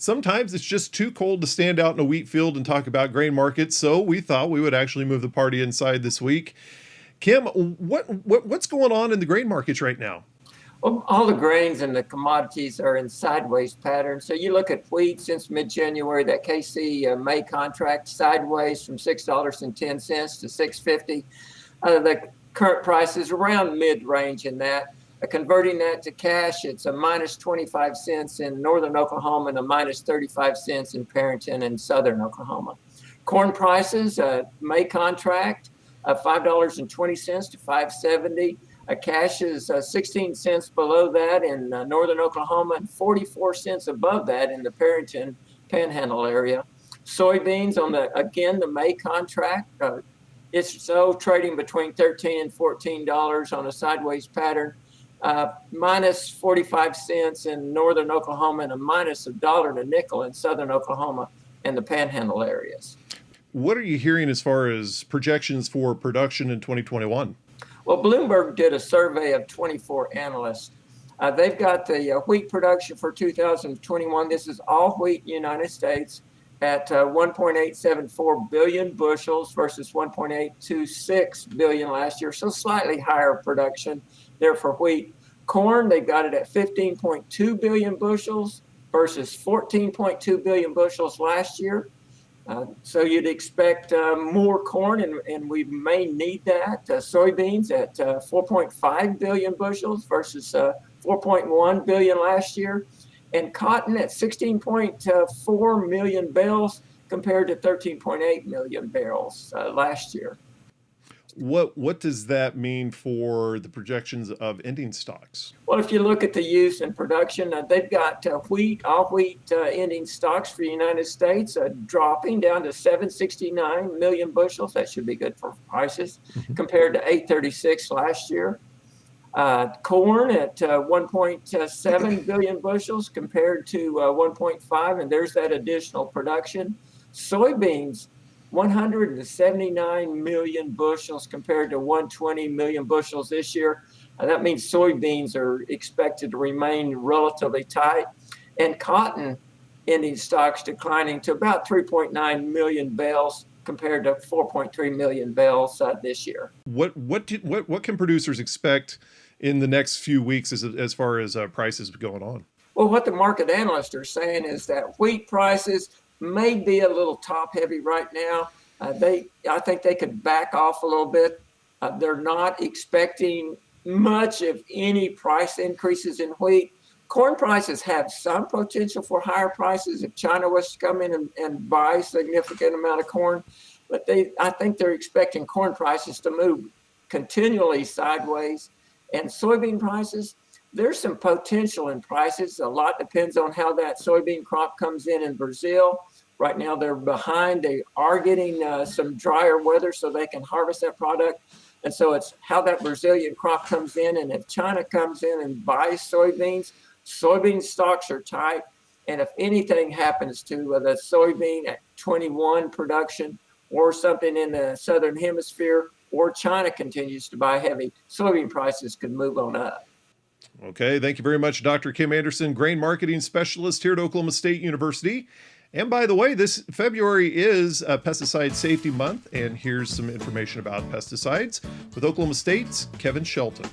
Sometimes it's just too cold to stand out in a wheat field and talk about grain markets, so we thought we would actually move the party inside this week. Kim, what's going on in the grain markets right now? Well, all the grains and the commodities are in sideways patterns. So you look at wheat since mid-January, that KC May contract sideways from $6.10 to $6.50. The current price is around mid-range in that. Converting that to cash, it's a minus 25 cents in northern Oklahoma and a minus 35 cents in Perryton and southern Oklahoma. Corn prices, May contract, $5.20 to $5.70. Cash is 16 cents below that in northern Oklahoma and 44 cents above that in the Perryton Panhandle area. Soybeans on the May contract, it's so trading between $13 and $14 on a sideways pattern. Minus 45 cents in northern Oklahoma and a minus $1 and a nickel in southern Oklahoma and the Panhandle areas. What are you hearing as far as projections for production in 2021? Well, Bloomberg did a survey of 24 analysts. They've got the wheat production for 2021. This is all wheat in the United States at 1.874 billion bushels versus 1.826 billion last year. So slightly higher production there for wheat. Corn, they've got it at 15.2 billion bushels versus 14.2 billion bushels last year. So you'd expect more corn, and we may need that. Soybeans at 4.5 billion bushels versus 4.1 billion last year. And cotton at 16.4 million bales compared to 13.8 million barrels last year. What does that mean for the projections of ending stocks? Well, if you look at the use and production, they've got all wheat ending stocks for the United States dropping down to 769 million bushels. That should be good for prices compared to 836 last year. Corn at 1.7 billion bushels compared to 1.5, and there's that additional production. Soybeans, 179 million bushels compared to 120 million bushels this year. That means soybeans are expected to remain relatively tight. And cotton ending stocks declining to about 3.9 million bales compared to 4.3 million bales this year. What can producers expect in the next few weeks as far as prices going on? Well, what the market analysts are saying is that wheat prices may be a little top heavy right now. I think they could back off a little bit. They're not expecting much of any price increases in wheat. Corn prices have some potential for higher prices if China was to come in and buy a significant amount of corn. But I think they're expecting corn prices to move continually sideways. And soybean prices, there's some potential in prices. A lot depends on how that soybean crop comes in Brazil. Right now they're behind. They are getting some drier weather so they can harvest that product. And so it's how that Brazilian crop comes in. And if China comes in and buys soybean stocks are tight. And if anything happens to the soybean at 21 production or something in the southern hemisphere, or China continues to buy heavy, soybean prices could move on up. Okay, thank you very much, Dr. Kim Anderson, grain marketing specialist here at Oklahoma State University. And by the way, this February is Pesticide Safety Month, and here's some information about pesticides with Oklahoma State's Kevin Shelton.